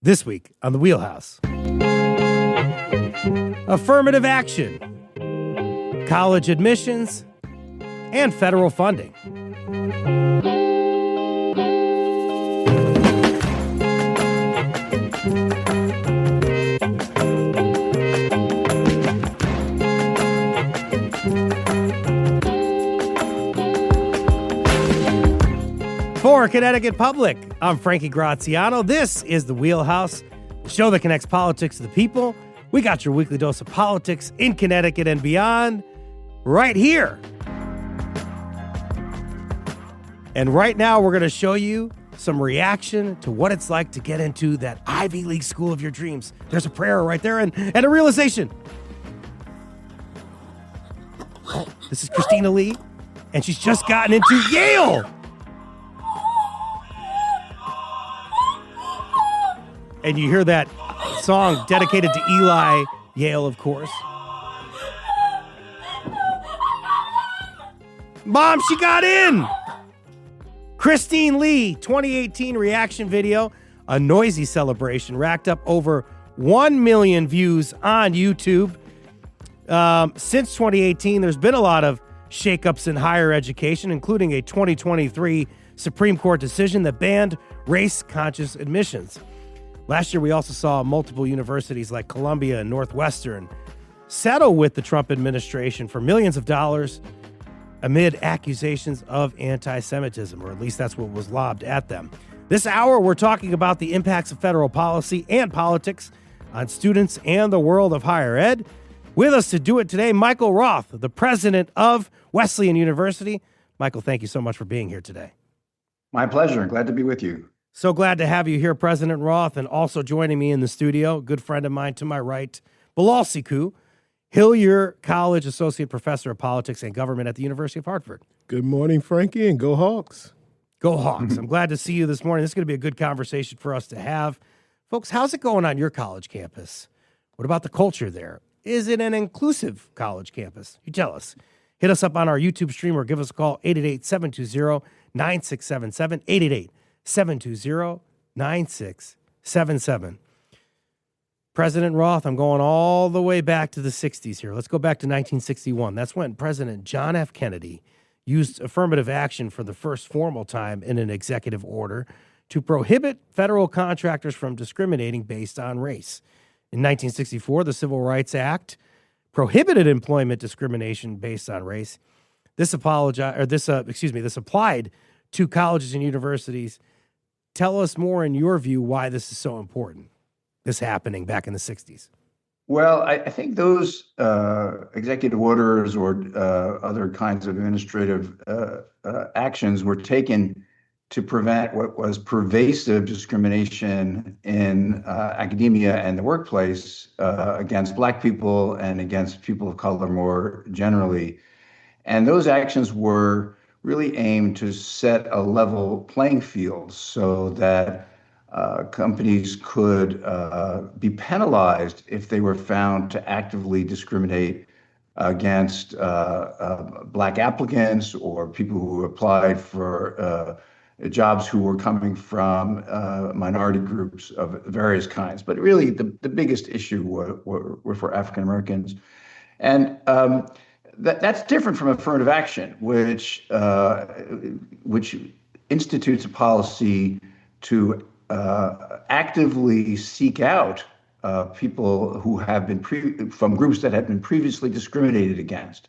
This week on The Wheelhouse. Affirmative action, college admissions, and federal funding. For Connecticut Public, I'm Frankie Graziano. This is The Wheelhouse, the show that connects politics to the people. We got your weekly dose of politics in Connecticut and beyond right here. And right now, we're going to show you some reaction to what it's like to get into that Ivy League school of your dreams. There's a prayer right there and a realization. This is Christina Lee, and she's just gotten into Yale. And you hear that song dedicated to Eli Yale, of course. Mom, she got in! Christine Lee, 2018 reaction video, a noisy celebration, racked up over 1 million views on YouTube. Since 2018, there's been a lot of shakeups in higher education, including a 2023 Supreme Court decision that banned race-conscious admissions. Last year, we also saw multiple universities like Columbia and Northwestern settle with the Trump administration for millions of dollars amid accusations of anti-Semitism, or at least that's what was lobbed at them. This hour, we're talking about the impacts of federal policy and politics on students and the world of higher ed. With us to do it today, Michael Roth, the president of Wesleyan University. Michael, thank you so much for being here today. My pleasure. Glad to be with you. So glad to have you here, President Roth, and also joining me in the studio, a good friend of mine to my right, Bilal Siku, Hillier College Associate Professor of Politics and Government at the University of Hartford. Good morning, Frankie, and go Hawks. Go Hawks. I'm glad to see you this morning. This is going to be a good conversation for us to have. Folks, how's it going on your college campus? What about the culture there? Is it an inclusive college campus? You tell us. Hit us up on our YouTube stream or give us a call, 888-720-9677, 888-720-9677. President Roth, I'm going all the way back to the 60s here. Let's go back to 1961. That's when President John F. Kennedy used affirmative action for the first formal time in an executive order to prohibit federal contractors from discriminating based on race. In 1964, the Civil Rights Act prohibited employment discrimination based on race. This applied to colleges and universities. Tell us more, in your view, why this is so important, this happening back in the 60s. Well, I think those executive orders or other kinds of administrative actions were taken to prevent what was pervasive discrimination in academia and the workplace against Black people and against people of color more generally. And those actions were really aimed to set a level playing field so that companies could be penalized if they were found to actively discriminate against Black applicants or people who applied for jobs who were coming from minority groups of various kinds. But really, the biggest issue were for African Americans. And that's different from affirmative action, which institutes a policy to actively seek out people who have been from groups that have been previously discriminated against.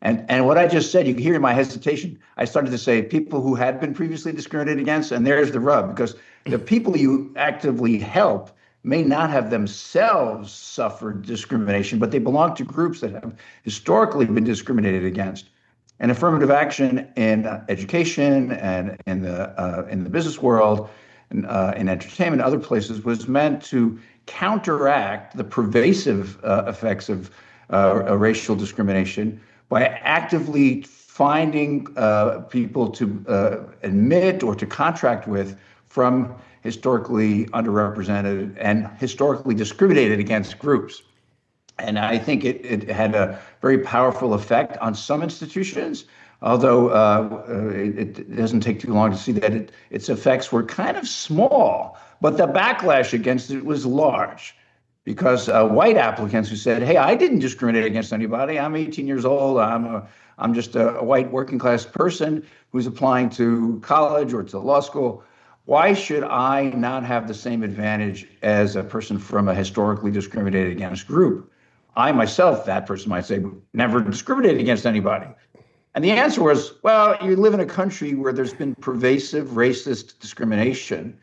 And what I just said, you can hear in my hesitation, I started to say people who had been previously discriminated against, and there's the rub, because the people you actively help may not have themselves suffered discrimination, but they belong to groups that have historically been discriminated against. And affirmative action in education and in the business world, and in entertainment, other places, was meant to counteract the pervasive effects of racial discrimination by actively finding people to admit or to contract with from historically underrepresented and historically discriminated against groups. And I think it had a very powerful effect on some institutions, although it doesn't take too long to see that its effects were kind of small, But the backlash against it was large because white applicants who said, "Hey, I didn't discriminate against anybody. I'm 18 years old. I'm just a white working class person who's applying to college or to law school. Why should I not have the same advantage as a person from a historically discriminated against group? I myself," that person might say, "never discriminated against anybody." And the answer was, well, you live in a country where there's been pervasive racist discrimination,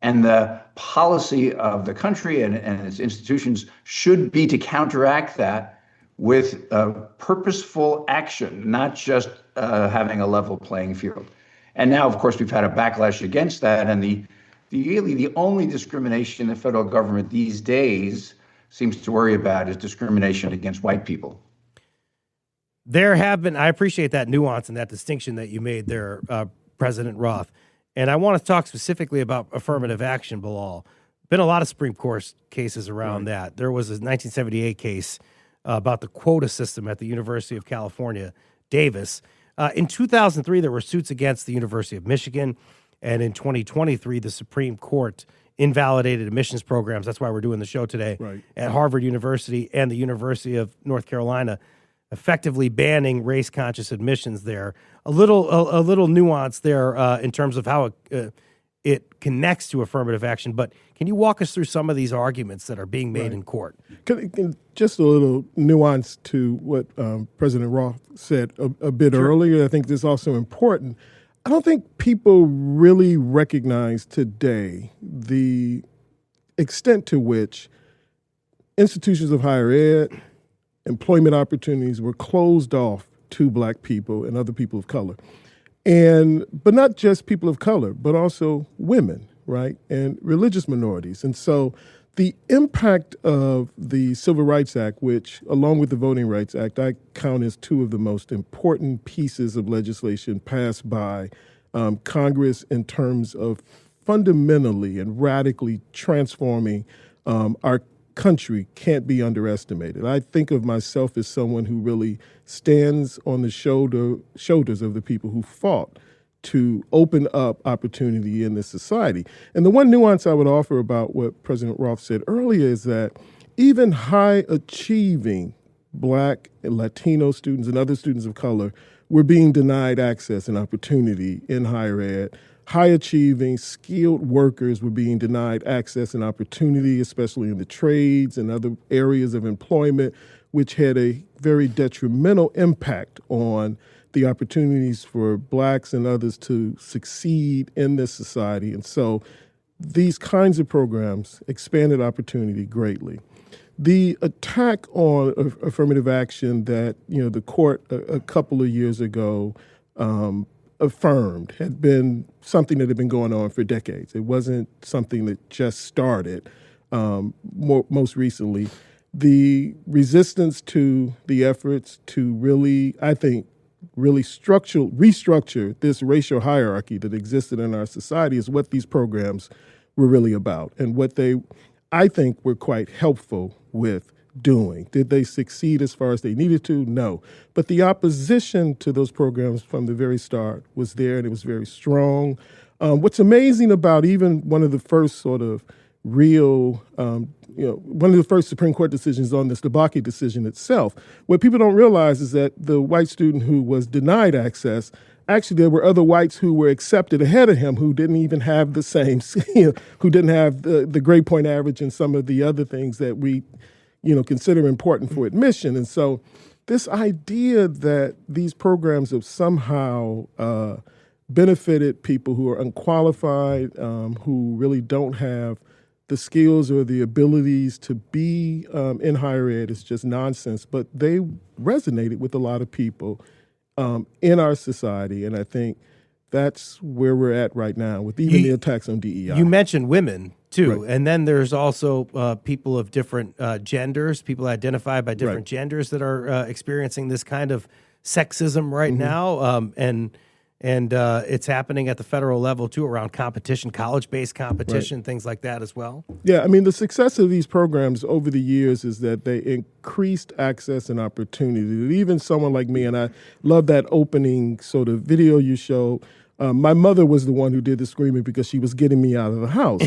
and the policy of the country and its institutions should be to counteract that with purposeful action, not just having a level playing field. And now, of course, we've had a backlash against that. And the only discrimination the federal government these days seems to worry about is discrimination against white people. There have been, I appreciate that nuance and that distinction that you made there, President Roth. And I want to talk specifically about affirmative action, Bilal. Been a lot of Supreme Court cases around that. There was a 1978 case about the quota system at the University of California, Davis. In 2003, there were suits against the University of Michigan. And in 2023, the Supreme Court invalidated admissions programs. That's why we're doing the show today at Harvard University and the University of North Carolina, effectively banning race-conscious admissions there. A little nuance there in terms of how it connects to affirmative action. But can you walk us through some of these arguments that are being made in court? Just a little nuance to what President Roth said a bit earlier. I think this is also important. I don't think people really recognize today the extent to which institutions of higher ed, employment opportunities were closed off to Black people and other people of color. But not just people of color, but also women, right? And religious minorities. And so the impact of the Civil Rights Act, which along with the Voting Rights Act, I count as two of the most important pieces of legislation passed by Congress in terms of fundamentally and radically transforming our country, can't be underestimated. I think of myself as someone who really stands on the shoulders of the people who fought to open up opportunity in this society. And the one nuance I would offer about what President Roth said earlier is that even high-achieving Black and Latino students and other students of color were being denied access and opportunity in higher ed. High-achieving, skilled workers were being denied access and opportunity, especially in the trades and other areas of employment, which had a very detrimental impact on the opportunities for Blacks and others to succeed in this society. And so these kinds of programs expanded opportunity greatly. The attack on affirmative action that the court a couple of years ago affirmed had been something that had been going on for decades. It wasn't something that just started most recently. The resistance to the efforts to really, I think, restructure this racial hierarchy that existed in our society is what these programs were really about and what they, I think, were quite helpful with doing. Did they succeed as far as they needed to? No. But the opposition to those programs from the very start was there, and it was very strong. What's amazing about even one of the first sort of real, one of the first Supreme Court decisions on this, the Bakke decision itself, what people don't realize is that the white student who was denied access, actually there were other whites who were accepted ahead of him who didn't even have the same, who didn't have the grade point average and some of the other things that we consider important for admission. And so this idea that these programs have somehow benefited people who are unqualified, who really don't have the skills or the abilities to be in higher ed is just nonsense. But they resonated with a lot of people in our society. And I think that's where we're at right now with even the attacks on DEI. You mentioned women, too. Right. And then there's also people of different genders, people identified by different genders that are experiencing this kind of sexism right now. And it's happening at the federal level, too, around competition, college-based competition, things like that as well. Yeah, I mean, the success of these programs over the years is that they increased access and opportunity. Even someone like me, and I love that opening sort of video you showed, My mother was the one who did the screaming because she was getting me out of the house.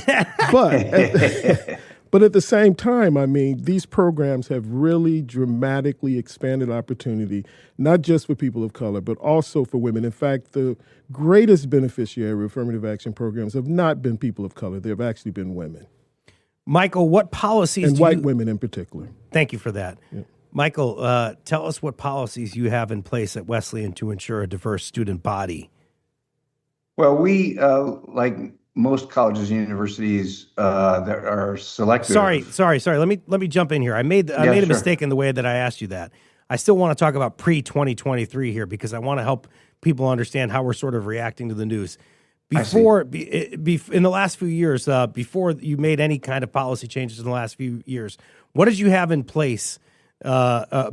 But at the same time, I mean, these programs have really dramatically expanded opportunity, not just for people of color, but also for women. In fact, the greatest beneficiary of affirmative action programs have not been people of color. They've actually been women. Michael, what policies and white women in particular. Thank you for that. Yeah. Michael, tell us what policies you have in place at Wesleyan to ensure a diverse student body. Well, we, like most colleges and universities that are selective. Sorry. Let me jump in here. I made a mistake in the way that I asked you that. I still want to talk about pre-2023 here because I want to help people understand how we're sort of reacting to the news. In the last few years, before you made any kind of policy changes in the last few years, what did you have in place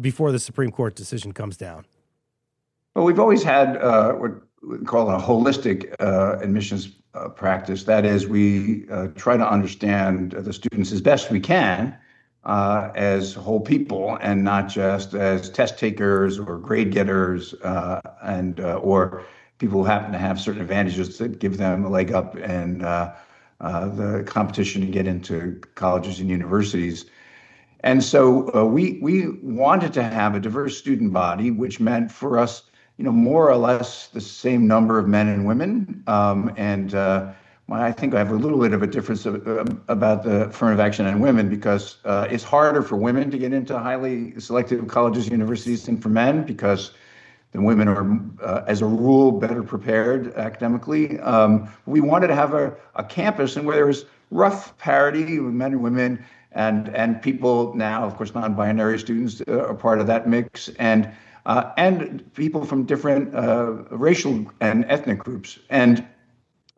before the Supreme Court decision comes down? Well, we've always had what we call a holistic admissions practice. That is, we try to understand the students as best we can as whole people and not just as test takers or grade getters or people who happen to have certain advantages that give them a leg up in the competition to get into colleges and universities. And so we wanted to have a diverse student body, which meant for us, more or less the same number of men and women. I think I have a little bit of a difference about the affirmative action and women because it's harder for women to get into highly selective colleges and universities than for men because the women are, as a rule, better prepared academically. We wanted to have a campus and where there was rough parity with men and women and people now, of course, non-binary students are part of that mix and people from different racial and ethnic groups.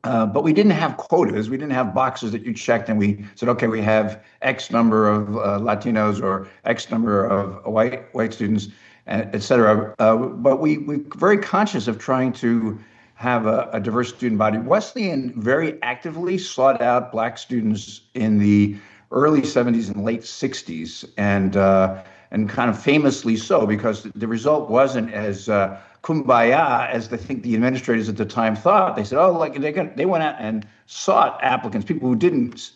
But we didn't have quotas. We didn't have boxes that you checked and we said, okay, we have X number of Latinos or X number of white students, et cetera. But we're very conscious of trying to have a diverse student body. Wesleyan very actively sought out Black students in the early 70s and late 60s, and kind of famously so, because the result wasn't as kumbaya as I think the administrators at the time thought. They said, they went out and sought applicants, people who didn't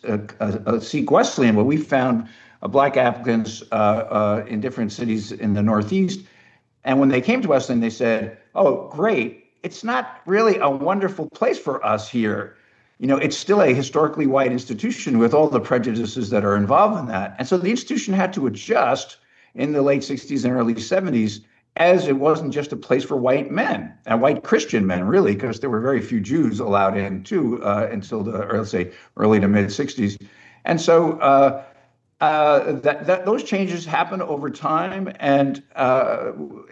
seek Wesleyan, but we found Black applicants in different cities in the Northeast. And when they came to Wesleyan, they said, oh, great, it's not really a wonderful place for us here. It's still a historically white institution with all the prejudices that are involved in that. And so the institution had to adjust in the late 60s and early 70s as it wasn't just a place for white men and white Christian men, really, because there were very few Jews allowed in, too, until early to mid 60s. And so those changes happened over time. And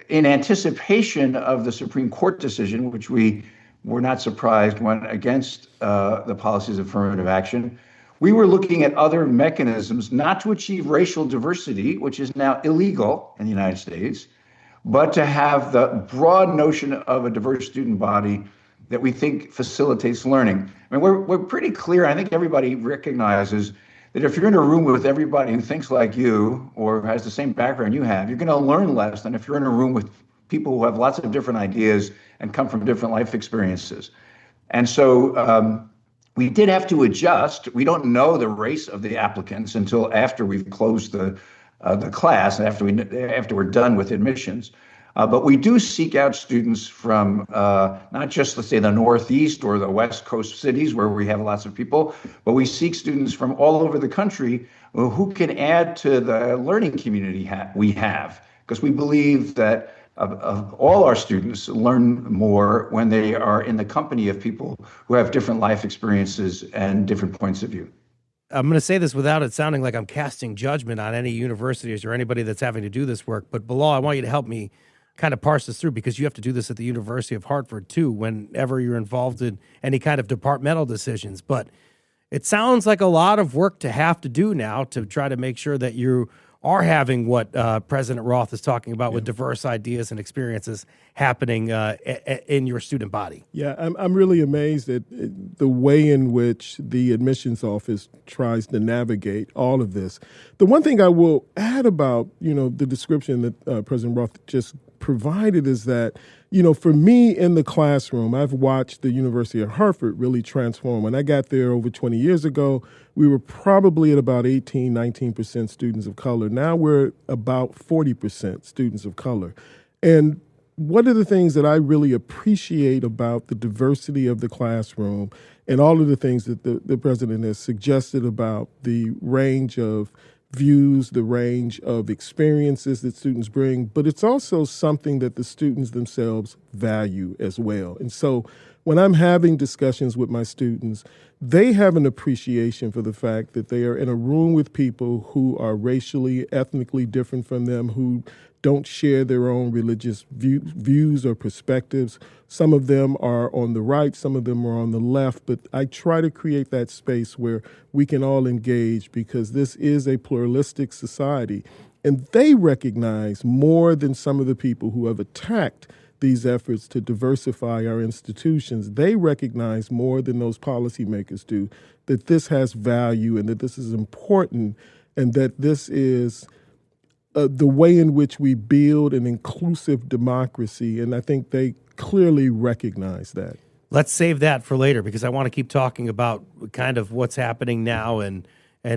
in anticipation of the Supreme Court decision, which we were not surprised went against the policies of affirmative action, we were looking at other mechanisms not to achieve racial diversity, which is now illegal in the United States, but to have the broad notion of a diverse student body that we think facilitates learning. I mean, we're pretty clear. I think everybody recognizes that if you're in a room with everybody who thinks like you or has the same background you have, you're going to learn less than if you're in a room with people who have lots of different ideas and come from different life experiences. And so we did have to adjust. We don't know the race of the applicants until after we've closed the class, after we're done with admissions. But we do seek out students from not just, let's say, the Northeast or the West Coast cities where we have lots of people, but we seek students from all over the country who can add to the learning community we have, because we believe that of all our students learn more when they are in the company of people who have different life experiences and different points of view. I'm going to say this without it sounding like I'm casting judgment on any universities or anybody that's having to do this work, but Bilal, I want you to help me kind of parse this through, because you have to do this at the University of Hartford too, whenever you're involved in any kind of departmental decisions. But it sounds like a lot of work to have to do now to try to make sure that you are having what President Roth is talking about with diverse ideas and experiences happening in your student body. Yeah, I'm really amazed at the way in which the admissions office tries to navigate all of this. The one thing I will add about, the description that President Roth just provided is that, for me in the classroom, I've watched the University of Hartford really transform. When I got there over 20 years ago, we were probably at about 18, 19% students of color. Now we're about 40% students of color. And one of the things that I really appreciate about the diversity of the classroom and all of the things that the president has suggested about the range of views, the range of experiences that students bring, but it's also something that the students themselves value as well. And so when I'm having discussions with my students, they have an appreciation for the fact that they are in a room with people who are racially, ethnically different from them, who don't share their own religious views or perspectives. Some of them are on the right, some of them are on the left, but I try to create that space where we can all engage because this is a pluralistic society. And they recognize more than some of the people who have attacked these efforts to diversify our institutions. They recognize more than those policymakers do that this has value and that this is important and that this is the way in which we build an inclusive democracy, and I think they clearly recognize that. Let's save that for later because I want to keep talking about kind of what's happening now and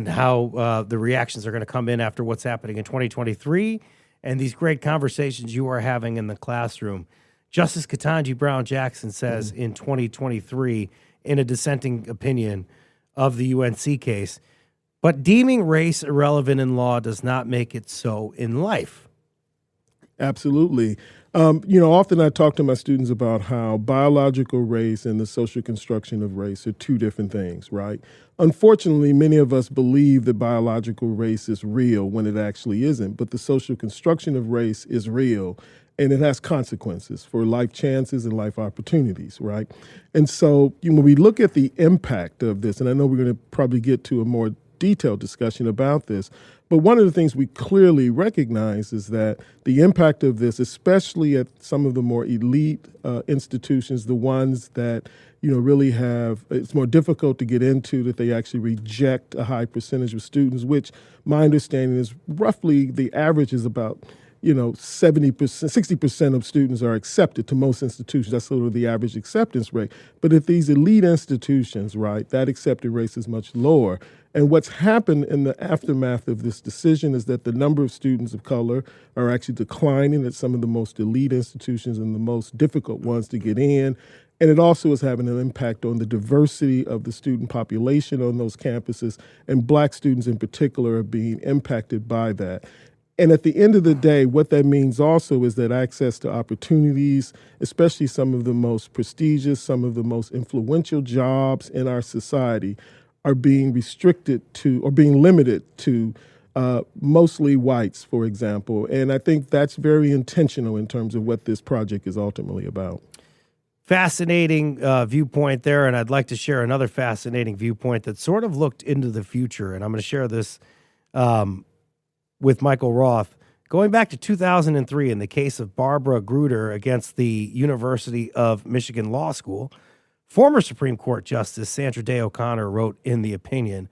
how the reactions are going to come in after what's happening in 2023 and these great conversations you are having in the classroom. Justice Ketanji Brown Jackson says in 2023, in a dissenting opinion of the UNC case, but deeming race irrelevant in law does not make it so in life. Absolutely. Often I talk to my students about how biological race and the social construction of race are two different things, right? Unfortunately, many of us believe that biological race is real when it actually isn't, but the social construction of race is real and it has consequences for life chances and life opportunities, right? And so when we look at the impact of this, and I know we're going to probably get to a more detailed discussion about this, but one of the things we clearly recognize is that the impact of this, especially at some of the more elite institutions, the ones that really have, it's more difficult to get into, that they actually reject a high percentage of students, which my understanding is roughly the average is about 70%, 60% of students are accepted to most institutions. That's sort of the average acceptance rate. But at these elite institutions, right, that accepted rate is much lower. And what's happened in the aftermath of this decision is that the number of students of color are actually declining at some of the most elite institutions and the most difficult ones to get in. And it also is having an impact on the diversity of the student population on those campuses, and Black students in particular are being impacted by that. And at the end of the day, what that means also is that access to opportunities, especially some of the most prestigious, some of the most influential jobs in our society, are being restricted to or being limited to mostly whites, for example. And I think that's very intentional in terms of what this project is ultimately about. Fascinating viewpoint there, and I'd like to share another fascinating viewpoint that sort of looked into the future, and I'm going to share this with Michael Roth. Going back to 2003 in the case of Barbara Gruder against the University of Michigan Law School, former Supreme Court Justice Sandra Day O'Connor wrote in the opinion,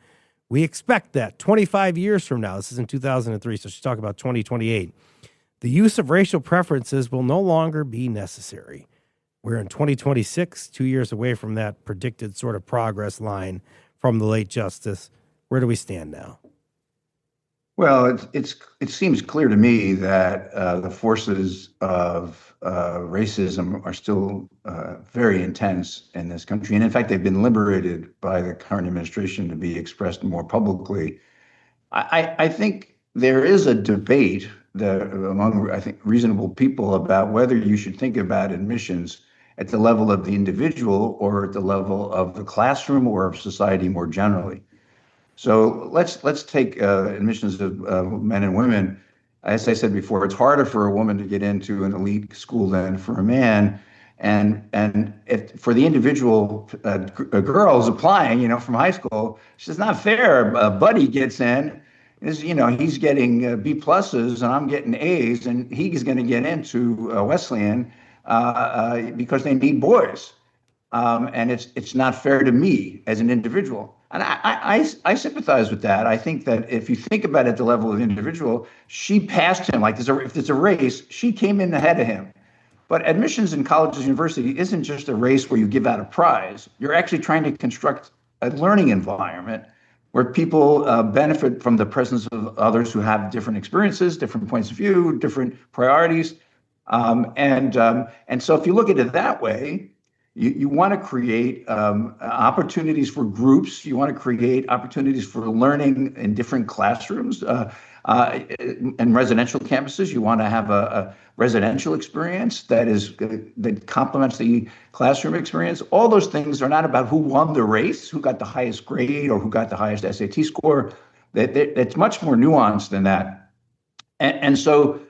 "We expect that 25 years from now," this is in 2003, so she's talking about 2028, "the use of racial preferences will no longer be necessary." We're in 2026, 2 years away from that predicted sort of progress line from the late justice. Where do we stand now? Well, it seems clear to me that the forces of racism are still very intense in this country, and in fact, they've been liberated by the current administration to be expressed more publicly. I think there is a debate among, I think, reasonable people about whether you should think about admissions at the level of the individual or at the level of the classroom or of society more generally. So let's take admissions of men and women. As I said before, it's harder for a woman to get into an elite school than for a man. And if for the individual girls applying, from high school, it's just not fair. Buddy gets in, he's getting B pluses and I'm getting A's, and he's going to get into Wesleyan because they need boys. And it's not fair to me as an individual. And I sympathize with that. I think that if you think about it at the level of the individual, she passed him. Like if it's a race, she came in ahead of him. But admissions in colleges and university isn't just a race where you give out a prize. You're actually trying to construct a learning environment where people benefit from the presence of others who have different experiences, different points of view, different priorities. And so if you look at it that way, you want to create opportunities for groups. You want to create opportunities for learning in different classrooms and residential campuses. You want to have a residential experience that complements the classroom experience. All those things are not about who won the race, who got the highest grade, or who got the highest SAT score. It's much more nuanced than that. And so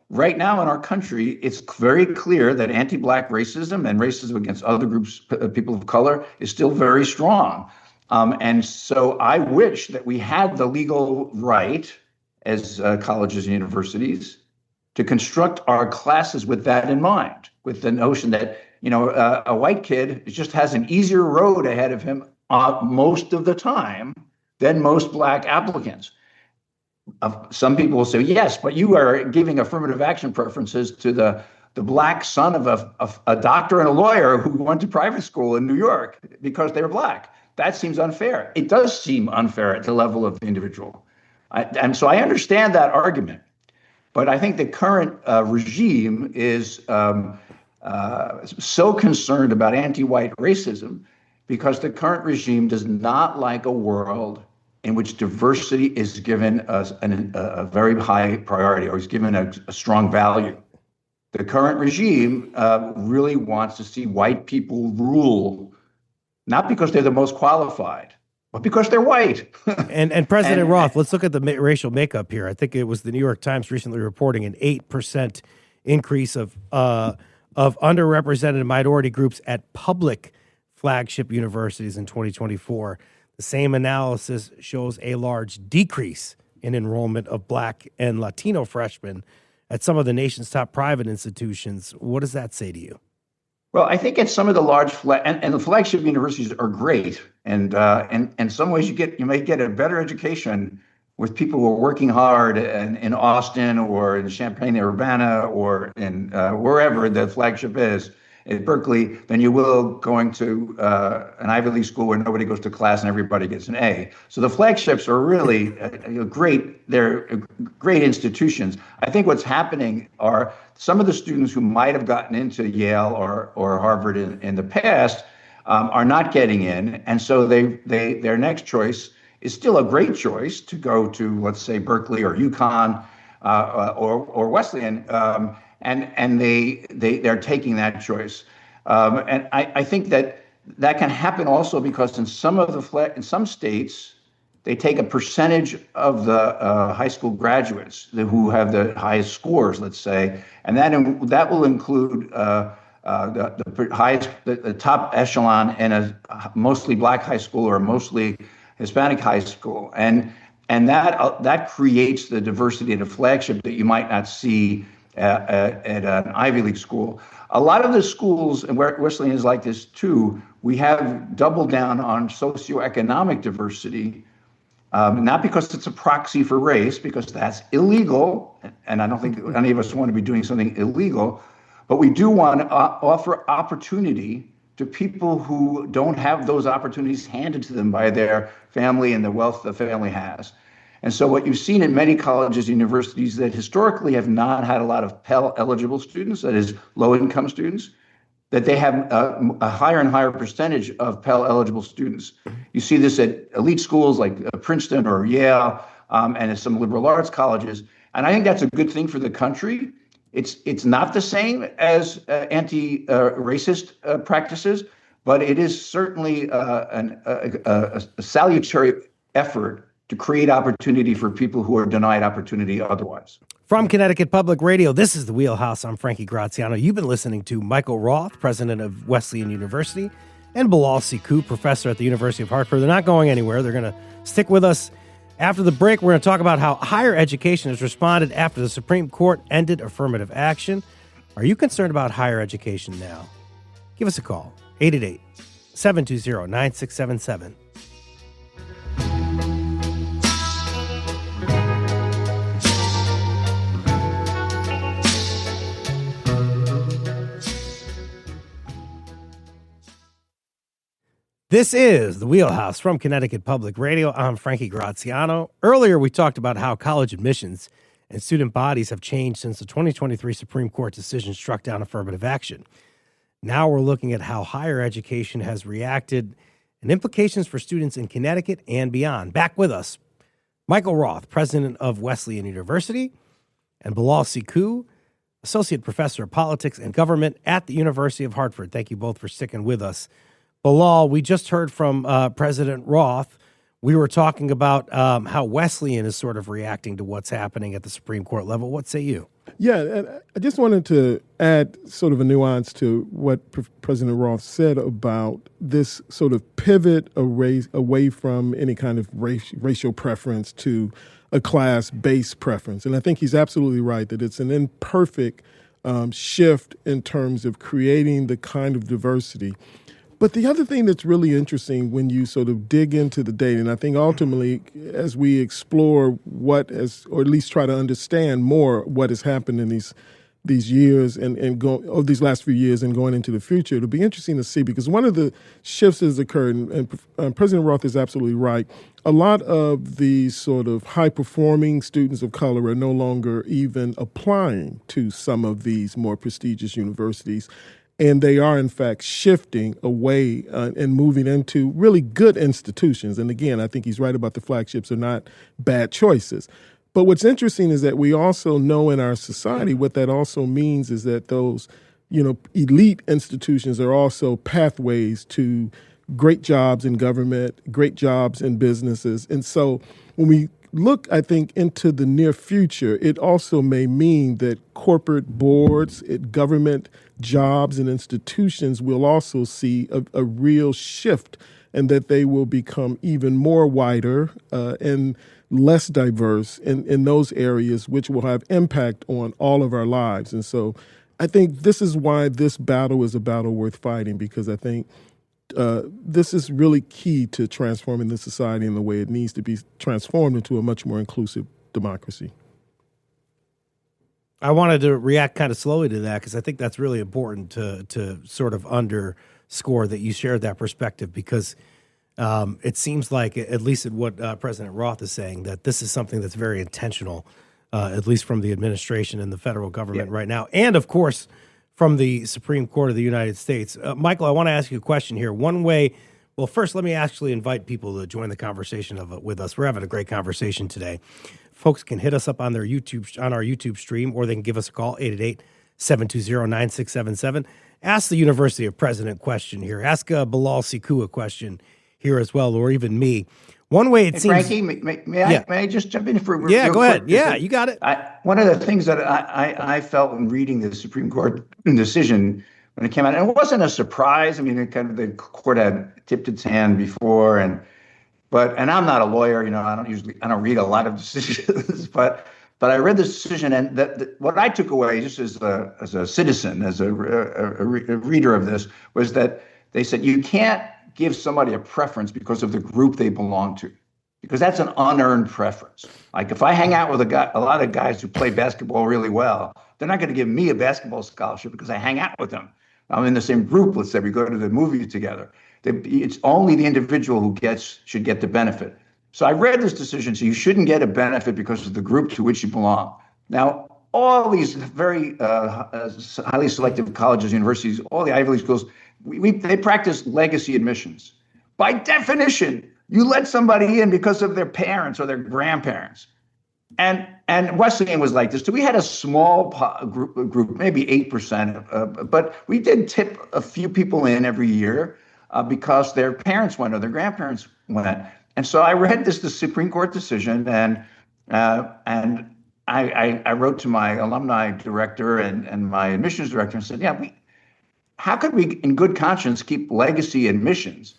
right now in our country, it's very clear that anti-Black racism and racism against other groups, people of color, is still very strong. And so I wish that we had the legal right as colleges and universities to construct our classes with that in mind, with the notion that, a white kid just has an easier road ahead of him most of the time than most Black applicants. Some people will say, yes, but you are giving affirmative action preferences to the Black son of a doctor and a lawyer who went to private school in New York because they were Black. That seems unfair. It does seem unfair at the level of the individual. And so I understand that argument. But I think the current regime is so concerned about anti-white racism because the current regime does not like a world in which diversity is given a very high priority or is given a strong value. The current regime really wants to see white people rule, not because they're the most qualified, but because they're white. and President Roth, let's look at the racial makeup here. I think it was the New York Times recently reporting an 8% increase of underrepresented minority groups at public flagship universities in 2024. The same analysis shows a large decrease in enrollment of Black and Latino freshmen at some of the nation's top private institutions. What does that say to you? Well, I think at some of the large and the flagship universities are great, and in some ways you may get a better education with people who are working hard in Austin or in Champaign-Urbana or in wherever the flagship is at Berkeley than you will going to an Ivy League school where nobody goes to class and everybody gets an A. So the flagships are really great. They're great institutions. I think what's happening are some of the students who might have gotten into Yale or Harvard in the past are not getting in. And so their next choice is still a great choice to go to, let's say, Berkeley or UConn or Wesleyan. And they're taking that choice, and I think that can happen also because in some states they take a percentage of the high school graduates who have the highest scores, let's say, and that will include the top echelon in a mostly Black high school or a mostly Hispanic high school, and that creates the diversity at a flagship that you might not see at an Ivy League school. A lot of the schools, and Wesleyan is like this too, we have doubled down on socioeconomic diversity, not because it's a proxy for race, because that's illegal, and I don't think any of us want to be doing something illegal, but we do want to offer opportunity to people who don't have those opportunities handed to them by their family and the wealth the family has. And so what you've seen in many colleges and universities that historically have not had a lot of Pell-eligible students, that is low-income students, that they have a higher and higher percentage of Pell-eligible students. You see this at elite schools like Princeton or Yale and at some liberal arts colleges. And I think that's a good thing for the country. It's not the same as anti-racist practices, but it is certainly a salutary effort to create opportunity for people who are denied opportunity otherwise. From Connecticut Public Radio, this is The Wheelhouse. I'm Frankie Graziano. You've been listening to Michael Roth, president of Wesleyan University, and Bilal Sekou, professor at the University of Hartford. They're not going anywhere. They're going to stick with us. After the break, we're going to talk about how higher education has responded after the Supreme Court ended affirmative action. Are you concerned about higher education now? Give us a call, 888-720-9677. This is The Wheelhouse from Connecticut Public Radio. I'm Frankie Graziano. Earlier, we talked about how college admissions and student bodies have changed since the 2023 Supreme Court decision struck down affirmative action. Now we're looking at how higher education has reacted and implications for students in Connecticut and beyond. Back with us, Michael Roth, president of Wesleyan University, and Bilal Sekou, associate professor of politics and government at the University of Hartford. Thank you both for sticking with us. Bilal, we just heard from President Roth. We were talking about how Wesleyan is sort of reacting to what's happening at the Supreme Court level. What say you? Yeah, and I just wanted to add sort of a nuance to what President Roth said about this sort of pivot away from any kind of racial preference to a class-based preference. And I think he's absolutely right that it's an imperfect shift in terms of creating the kind of diversity. But the other thing that's really interesting when you sort of dig into the data, and I think ultimately as we explore what has, or at least try to understand more what has happened in these years these last few years and going into the future, it'll be interesting to see, because one of the shifts that has occurred, and President Roth is absolutely right, a lot of the sort of high-performing students of color are no longer even applying to some of these more prestigious universities. And they are, in fact, shifting away and moving into really good institutions. And again, I think he's right about the flagships are not bad choices. But what's interesting is that we also know in our society what that also means is that those, elite institutions are also pathways to great jobs in government, great jobs in businesses. And so when we look, I think, into the near future, it also may mean that corporate boards, government jobs and institutions will also see a real shift, and that they will become even more wider and less diverse in those areas, which will have impact on all of our lives. And so I think this is why this battle is a battle worth fighting, because I think this is really key to transforming the society in the way it needs to be transformed into a much more inclusive democracy. I wanted to react kind of slowly to that because I think that's really important to sort of underscore that you shared that perspective, because it seems like, at least at what President Roth is saying, that this is something that's very intentional, at least from the administration and the federal government right now. And, of course, from the Supreme Court of the United States. Michael, I want to ask you a question here. One way, well, first, let me actually invite people to join the conversation with us. We're having a great conversation today. Folks can hit us up on our YouTube stream, or they can give us a call, 888-720-9677. Ask the University of President question here. Ask Bilal Sekou a question here as well, or even me. One way it seems... Frankie, may I just jump in for Yeah, go ahead. Yeah, you got it. One of the things that I felt when reading the Supreme Court decision when it came out, and it wasn't a surprise. I mean, the court had tipped its hand before, and I'm not a lawyer. I don't read a lot of decisions, but I read the decision, and what I took away, just as a citizen, as a reader of this, was that they said you can't give somebody a preference because of the group they belong to, because that's an unearned preference. Like if I hang out with a lot of guys who play basketball really well, they're not going to give me a basketball scholarship because I hang out with them. I'm in the same group. Let's say we go to the movie together. It's only the individual who should get the benefit. So I read this decision. So you shouldn't get a benefit because of the group to which you belong. Now, all these very highly selective colleges, universities, all the Ivy League schools, they practice legacy admissions. By definition, you let somebody in because of their parents or their grandparents. And Wesleyan was like this too. We had a small group, maybe 8%, but we did tip a few people in every year because their parents went or their grandparents went. And so I read the Supreme Court decision, and I wrote to my alumni director and my admissions director and said, how could we, in good conscience, keep legacy admissions,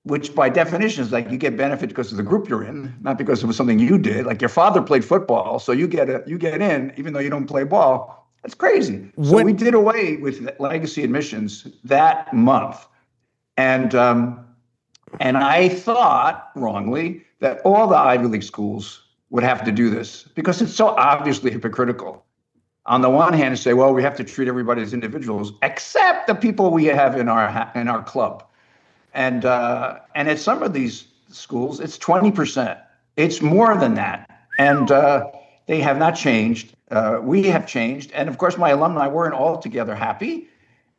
which by definition is like you get benefit because of the group you're in, not because of something you did. Like your father played football, so you get in, even though you don't play ball. That's crazy. So we did away with legacy admissions that month, and I thought wrongly that all the Ivy League schools would have to do this because it's so obviously hypocritical. On the one hand, say, well, we have to treat everybody as individuals, except the people we have in our club. And at some of these schools, it's 20%. It's more than that. And they have not changed. We have changed. And of course, my alumni weren't altogether happy,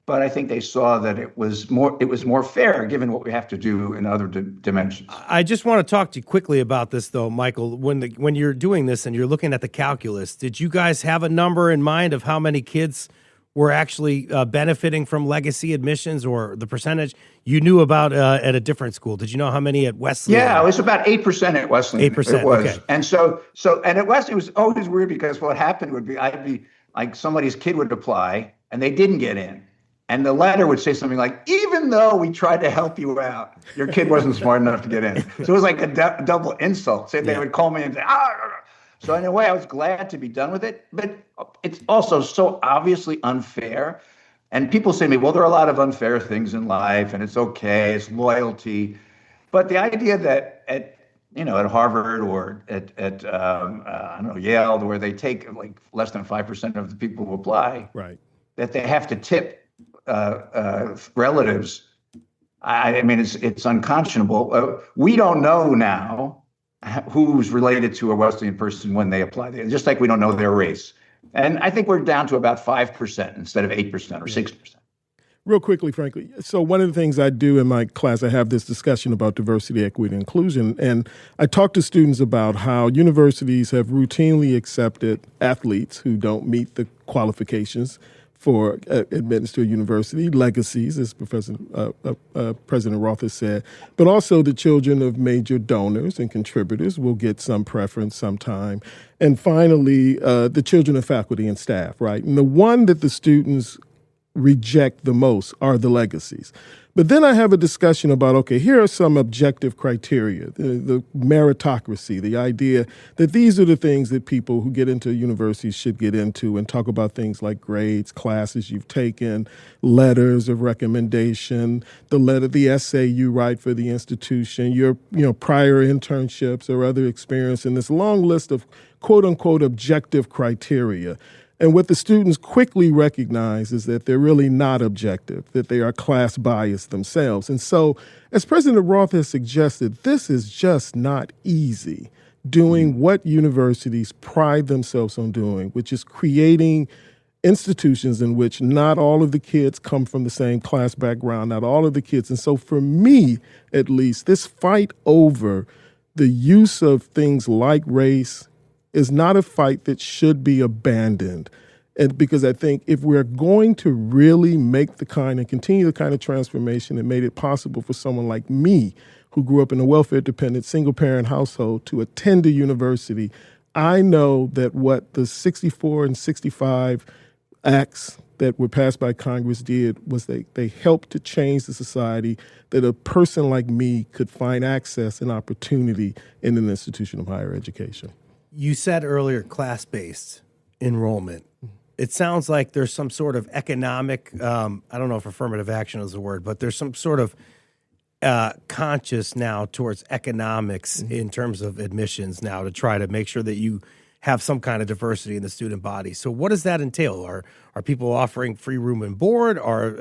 but I think they saw that it was more fair given what we have to do in other dimensions. I just want to talk to you quickly about this, though, Michael. When you're doing this and you're looking at the calculus, did you guys have a number in mind of how many kids were actually benefiting from legacy admissions, or the percentage you knew about at a different school? Did you know how many at Wesleyan? Yeah, it was about 8% at Wesleyan. 8%, it was. Okay. And and at Wesleyan, it was always weird because what happened would be I'd be like somebody's kid would apply and they didn't get in. And the letter would say something like, even though we tried to help you out, your kid wasn't smart enough to get in. So it was like a double insult. So they would call me and say, So in a way, I was glad to be done with it. But it's also so obviously unfair. And people say to me, well, there are a lot of unfair things in life, and it's okay, it's loyalty. But the idea that at Harvard or at I don't know, Yale, where they take like less than 5% of the people who apply, right, that they have to tip relatives. I mean, it's unconscionable. We don't know now who's related to a Wesleyan person when they apply, just like we don't know their race. And I think we're down to about 5% instead of 8% or 6%. Real quickly, frankly. So one of the things I do in my class, I have this discussion about diversity, equity, and inclusion. And I talk to students about how universities have routinely accepted athletes who don't meet the qualifications for admittance to a university, legacies, as President Roth has said, but also the children of major donors and contributors will get some preference sometime. And finally, the children of faculty and staff, right? And the one that the students reject the most are the legacies. But then I have a discussion about, okay, here are some objective criteria, the meritocracy, the idea that these are the things that people who get into universities should get into, and talk about things like grades, classes you've taken, letters of recommendation, the essay you write for the institution, your prior internships or other experience, and this long list of quote unquote objective criteria. And what the students quickly recognize is that they're really not objective, that they are class biased themselves. And so, as President Roth has suggested, this is just not easy, doing what universities pride themselves on doing, which is creating institutions in which not all of the kids come from the same class background, not all of the kids. And so for me, at least, this fight over the use of things like race is not a fight that should be abandoned. And because I think if we're going to really make the kind and continue the kind of transformation that made it possible for someone like me, who grew up in a welfare-dependent, single-parent household, to attend a university, I know that what the 64 and 65 acts that were passed by Congress did was they helped to change the society, that a person like me could find access and opportunity in an institution of higher education. You said earlier class-based enrollment. It sounds like there's some sort of economic, I don't know if affirmative action is the word, but there's some sort of conscious now towards economics in terms of admissions now to try to make sure that you have some kind of diversity in the student body. So what does that entail? Are people offering free room and board? Or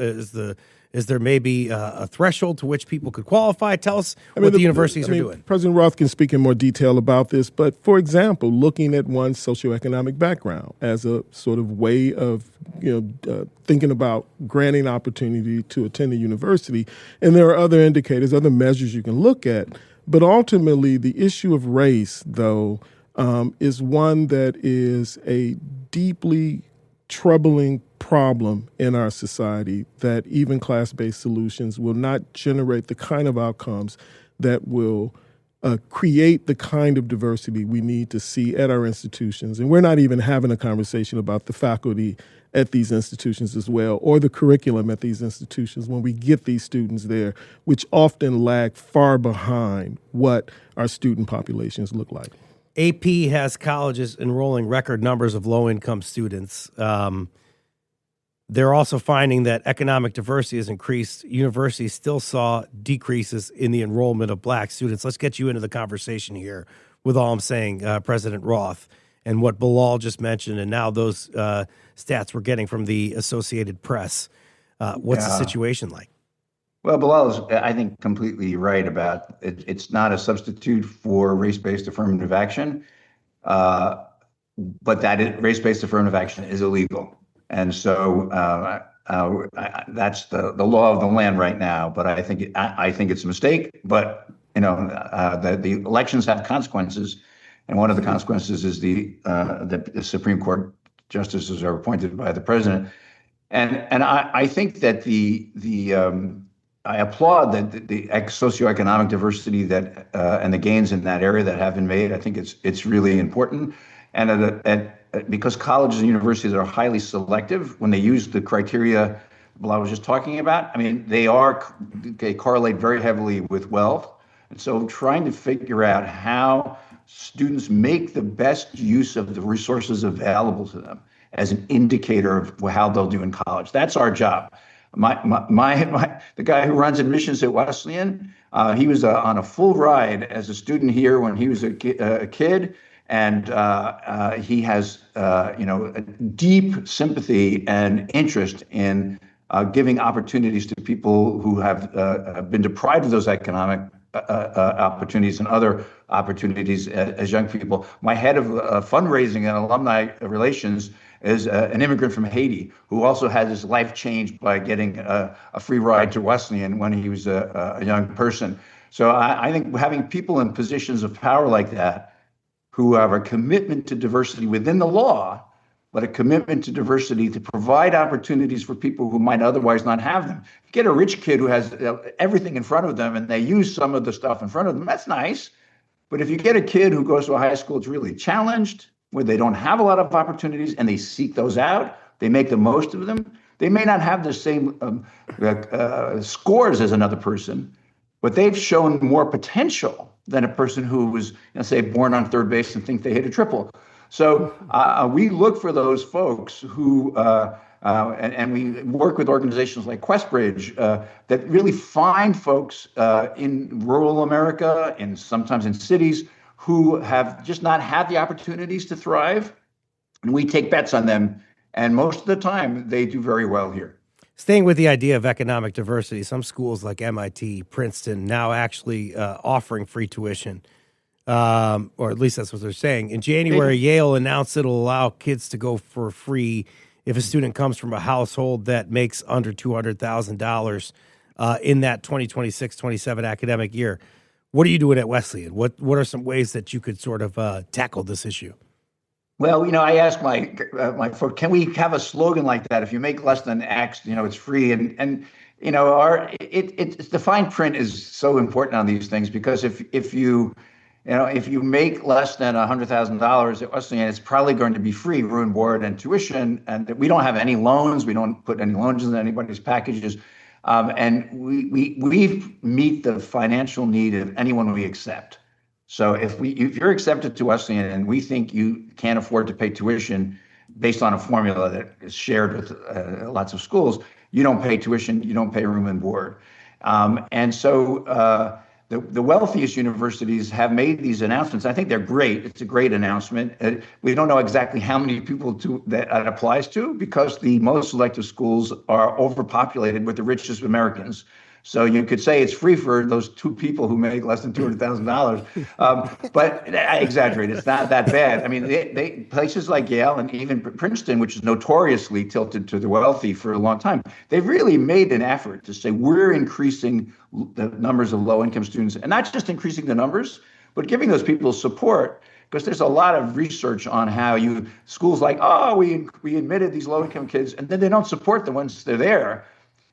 is there maybe a threshold to which people could qualify? Tell us what the universities are doing. President Roth can speak in more detail about this, but for example, looking at one's socioeconomic background as a sort of way of thinking about granting opportunity to attend a university. And there are other indicators, other measures you can look at. But ultimately, the issue of race, though, is one that is a deeply troubling problem in our society, that even class-based solutions will not generate the kind of outcomes that will create the kind of diversity we need to see at our institutions. And we're not even having a conversation about the faculty at these institutions as well, or the curriculum at these institutions when we get these students there, which often lag far behind what our student populations look like. AP has colleges enrolling record numbers of low-income students. They're also finding that economic diversity has increased. Universities still saw decreases in the enrollment of black students. Let's get you into the conversation here with all I'm saying, President Roth, and what Bilal just mentioned, and now those stats we're getting from the Associated Press. What's the situation like? Well, Bilal is, I think, completely right about it. It's not a substitute for race-based affirmative action, uh, but race-based affirmative action is illegal. And so that's the law of the land right now. But I think it's a mistake. But the elections have consequences, and one of the consequences is the Supreme Court justices are appointed by the president. And I think that I applaud the socioeconomic diversity that and the gains in that area that have been made. I think it's really important, and because colleges and universities are highly selective when they use the criteria Bilal was just talking about. I mean, they correlate very heavily with wealth, and so trying to figure out how students make the best use of the resources available to them as an indicator of how they'll do in college. That's our job. The guy who runs admissions at Wesleyan, he was on a full ride as a student here when he was a kid, and he has a deep sympathy and interest in giving opportunities to people who have been deprived of those economic opportunities and other opportunities as young people. My head of fundraising and alumni relations is an immigrant from Haiti who also had his life changed by getting a free ride to Wesleyan when he was a young person. So I think having people in positions of power like that who have a commitment to diversity within the law, but a commitment to diversity to provide opportunities for people who might otherwise not have them. Get a rich kid who has everything in front of them and they use some of the stuff in front of them, that's nice. But if you get a kid who goes to a high school that's really challenged, where they don't have a lot of opportunities and they seek those out, they make the most of them, they may not have the same scores as another person, but they've shown more potential than a person who was, say, born on third base and think they hit a triple. So we look for those folks who, and we work with organizations like QuestBridge that really find folks in rural America and sometimes in cities who have just not had the opportunities to thrive. And we take bets on them. And most of the time, they do very well here. Staying with the idea of economic diversity, some schools like MIT, Princeton, now actually offering free tuition, or at least that's what they're saying. In January, Yale announced it'll allow kids to go for free if a student comes from a household that makes under $200,000 in that 2026-27 academic year. What are you doing at Wesleyan? What are some ways that you could sort of tackle this issue? Well, I asked my folks, can we have a slogan like that? If you make less than X, it's free. And it's the fine print is so important on these things, because if you make less than $100,000 at Wesleyan, it's probably going to be free, room, board, and tuition. And we don't have any loans. We don't put any loans in anybody's packages. And we meet the financial need of anyone we accept. So if you're accepted to Wesleyan and we think you can't afford to pay tuition based on a formula that is shared with lots of schools, you don't pay tuition, you don't pay room and board. And so the wealthiest universities have made these announcements. I think they're great. It's a great announcement. We don't know exactly how many people that it applies to, because the most selective schools are overpopulated with the richest Americans. So you could say it's free for those two people who make less than $200,000. But I exaggerate. It's not that bad. I mean, they places like Yale and even Princeton, which is notoriously tilted to the wealthy for a long time, they've really made an effort to say we're increasing the numbers of low-income students, and not just increasing the numbers, but giving those people support. Because there's a lot of research on how schools like, we admitted these low-income kids, and then they don't support the ones that are there.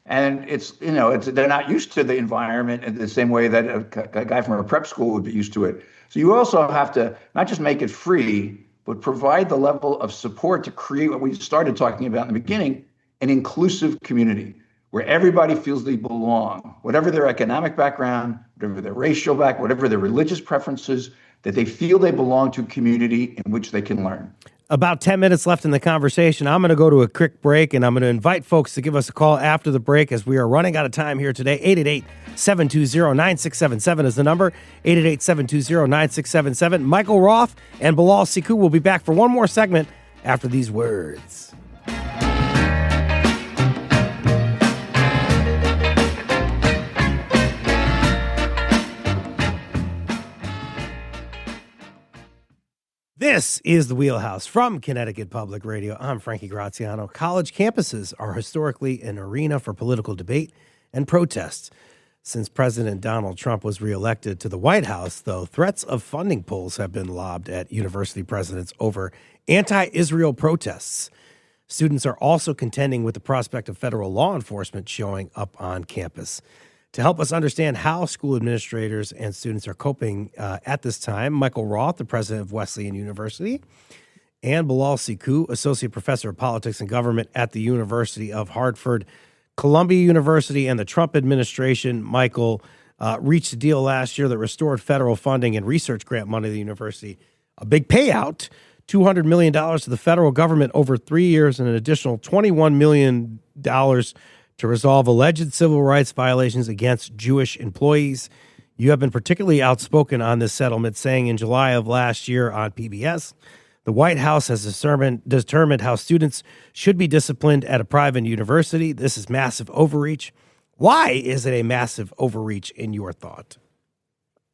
And they're not used to the environment in the same way that a guy from a prep school would be used to it. So you also have to not just make it free, but provide the level of support to create what we started talking about in the beginning, an inclusive community where everybody feels they belong, whatever their economic background, whatever their racial background, whatever their religious preferences, that they feel they belong to a community in which they can learn. About 10 minutes left in the conversation. I'm going to go to a quick break, and I'm going to invite folks to give us a call after the break, as we are running out of time here today. 888-720-9677 is the number. 888-720-9677. Michael Roth and Bilal Siku will be back for one more segment after these words. This is The Wheelhouse from Connecticut Public Radio. I'm Frankie Graziano. College campuses are historically an arena for political debate and protests. Since President Donald Trump was reelected to the White House, though, threats of funding pulls have been lobbed at university presidents over anti-Israel protests. Students are also contending with the prospect of federal law enforcement showing up on campus. To help us understand how school administrators and students are coping at this time, Michael Roth, the president of Wesleyan University, and Bilal Siku, associate professor of politics and government at the University of Hartford, Columbia University, and the Trump administration. Michael reached a deal last year that restored federal funding and research grant money to the university. A big payout, $200 million to the federal government over 3 years, and an additional $21 million to resolve alleged civil rights violations against Jewish employees. You have been particularly outspoken on this settlement, saying in July of last year on PBS, the White House has determined how students should be disciplined at a private university. This is massive overreach. Why is it a massive overreach in your thought?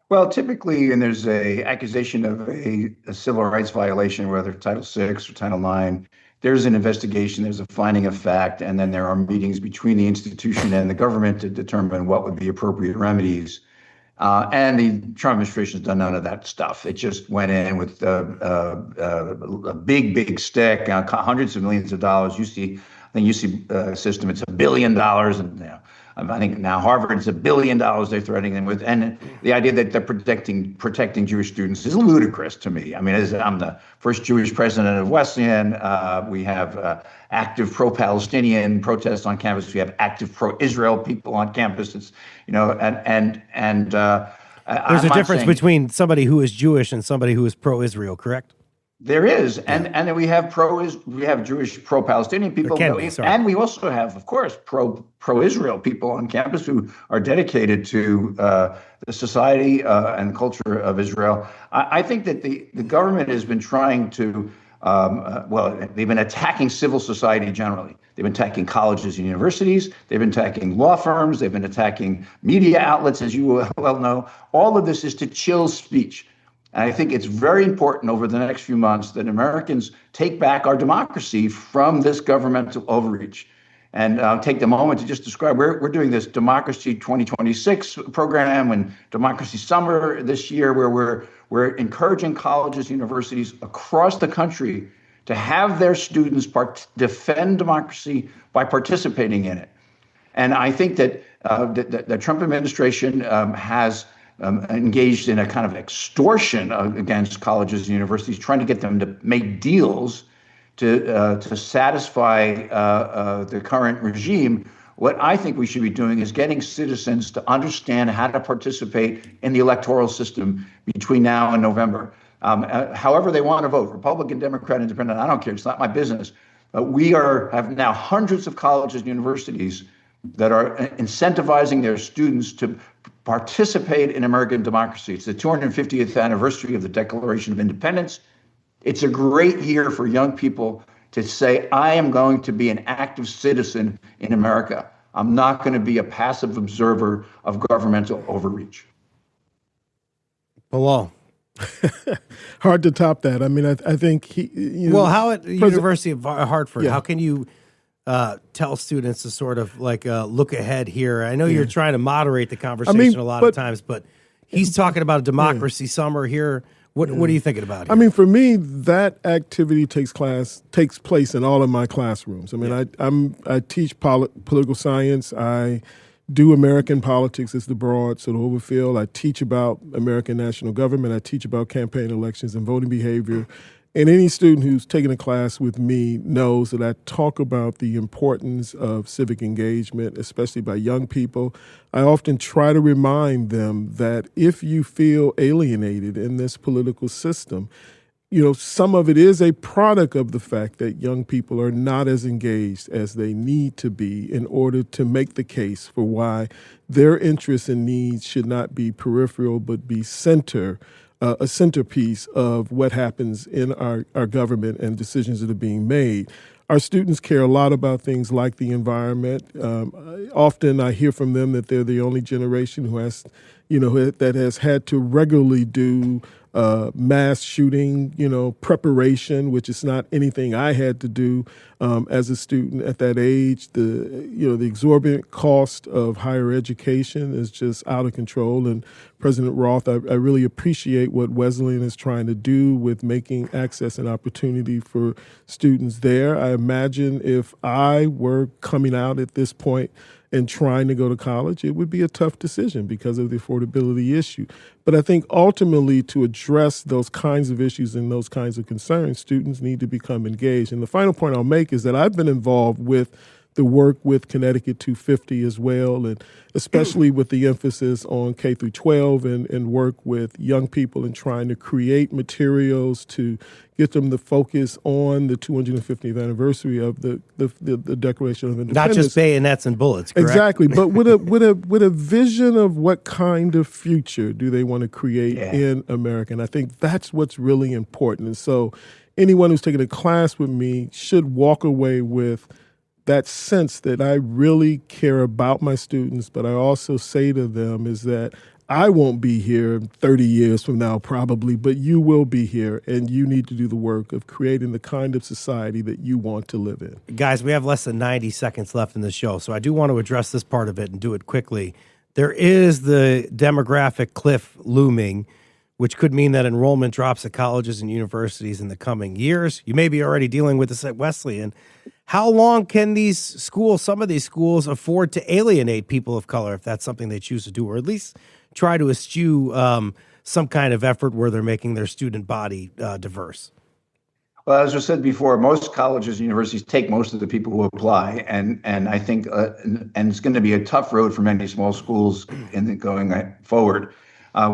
Well, typically, and there's a accusation of a civil rights violation, whether Title VI or Title IX, there's an investigation, there's a finding of fact, and then there are meetings between the institution and the government to determine what would be appropriate remedies. And the Trump administration has done none of that stuff. It just went in with a big stick, hundreds of millions of dollars. I think UC system, it's $1 billion, and I think now Harvard, it's $1 billion they're threatening them with. And the idea that they're protecting Jewish students is ludicrous to me. I mean, I'm the first Jewish president of Wesleyan. We have active pro-Palestinian protests on campus. We have active pro-Israel people on campus. It's, there's a difference between somebody who is Jewish and somebody who is pro-Israel, correct? There is, and then we have Jewish pro-Palestinian people, and we also have, of course, pro-Israel people on campus who are dedicated to the society and culture of Israel. I think that the government has been trying to, they've been attacking civil society generally. They've been attacking colleges and universities. They've been attacking law firms. They've been attacking media outlets, as you well know. All of this is to chill speech. And I think it's very important over the next few months that Americans take back our democracy from this governmental overreach. And I'll take the moment to just describe, we're doing this Democracy 2026 program and Democracy Summer this year, where we're encouraging colleges, universities across the country to have their students defend democracy by participating in it. And I think that the Trump administration has engaged in a kind of extortion against colleges and universities, trying to get them to make deals to satisfy the current regime. What I think we should be doing is getting citizens to understand how to participate in the electoral system between now and November. However they want to vote, Republican, Democrat, Independent, I don't care. It's not my business. We have now hundreds of colleges and universities that are incentivizing their students to participate in American democracy. It's the 250th anniversary of the Declaration of Independence. It's a great year for young people to say, I am going to be an active citizen in America. I'm not going to be a passive observer of governmental overreach. Bilal. Hard to top that. I mean, I think how at the University of Hartford, how can you tell students to sort of like look ahead here? I know you're trying to moderate the conversation a lot of times, but he's talking about a democracy summer here. What are you thinking about here? I mean, for me, that activity takes place in all of my classrooms. I mean, I teach political science. I do American politics as the broad sort of overfield. I teach about American national government. I teach about campaign elections and voting behavior. And any student who's taken a class with me knows that I talk about the importance of civic engagement, especially by young people. I often try to remind them that if you feel alienated in this political system, some of it is a product of the fact that young people are not as engaged as they need to be in order to make the case for why their interests and needs should not be peripheral but be a centerpiece of what happens in our government and decisions that are being made. Our students care a lot about things like the environment. Often I hear from them that they're the only generation who has, that has had to regularly do mass shooting, preparation, which is not anything I had to do as a student at that age. The exorbitant cost of higher education is just out of control. And President Roth, I really appreciate what Wesleyan is trying to do with making access and opportunity for students there. I imagine if I were coming out at this point and trying to go to college, it would be a tough decision because of the affordability issue. But I think ultimately to address those kinds of issues and those kinds of concerns, students need to become engaged. And the final point I'll make is that I've been involved with the work with Connecticut 250 as well, and especially with the emphasis on K through 12 and work with young people and trying to create materials to get them to focus on the 250th anniversary of the Declaration of Independence. Not just bayonets and bullets, correct? Exactly, but with a vision of what kind of future do they want to create in America. And I think that's what's really important. And so anyone who's taking a class with me should walk away with that sense that I really care about my students, but I also say to them is that I won't be here 30 years from now probably, but you will be here, and you need to do the work of creating the kind of society that you want to live in. Guys, we have less than 90 seconds left in the show, so I do want to address this part of it and do it quickly. There is the demographic cliff looming, which could mean that enrollment drops at colleges and universities in the coming years. You may be already dealing with this at Wesleyan. How long can some of these schools afford to alienate people of color if that's something they choose to do, or at least try to eschew some kind of effort where they're making their student body diverse? Well, as I said before, most colleges and universities take most of the people who apply, and I think and it's going to be a tough road for many small schools in going forward.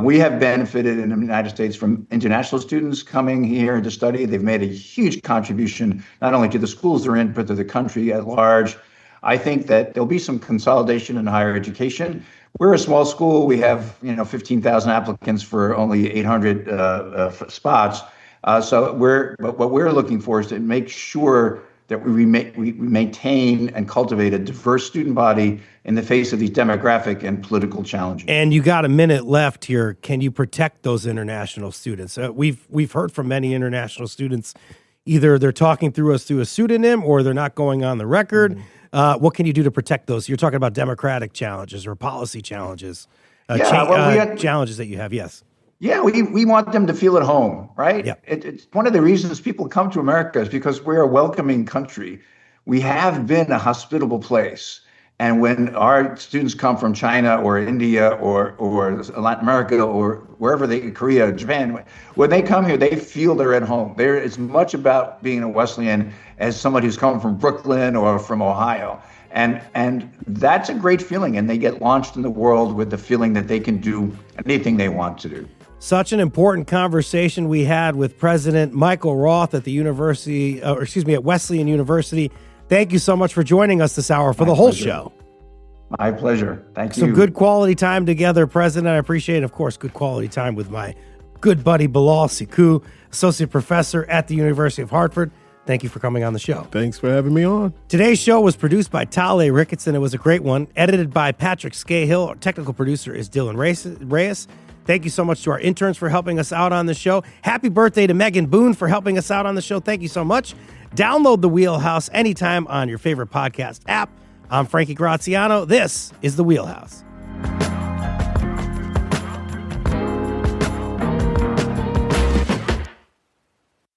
We have benefited in the United States from international students coming here to study. They've made a huge contribution, not only to the schools they're in, but to the country at large. I think that there'll be some consolidation in higher education. We're a small school. We have 15,000 applicants for only 800 spots. So what we're looking for is to make sure that we maintain and cultivate a diverse student body in the face of these demographic and political challenges. And you got a minute left here. Can you protect those international students? We've heard from many international students, either they're talking through us through a pseudonym or they're not going on the record. What can you do to protect those? You're talking about democratic challenges or policy challenges, challenges that you have, yes. Yeah, we want them to feel at home, right? Yeah. It's one of the reasons people come to America is because we're a welcoming country. We have been a hospitable place. And when our students come from China or India or Latin America or wherever Korea, Japan, when they come here, they feel they're at home. They're as much about being a Wesleyan as somebody who's come from Brooklyn or from Ohio. And that's a great feeling. And they get launched in the world with the feeling that they can do anything they want to do. Such an important conversation we had with President Michael Roth at at Wesleyan University. Thank you so much for joining us this hour for the whole show. My pleasure. Thank you. Some good quality time together, President. I appreciate, of course, good quality time with my good buddy Bilal Siku, Associate Professor at the University of Hartford. Thank you for coming on the show. Thanks for having me on. Today's show was produced by Tale Ricketson. It was a great one. Edited by Patrick Scahill. Our technical producer is Dylan Reyes. Thank you so much to our interns for helping us out on the show. Happy birthday to Megan Boone for helping us out on the show. Thank you so much. Download The Wheelhouse anytime on your favorite podcast app. I'm Frankie Graziano. This is The Wheelhouse.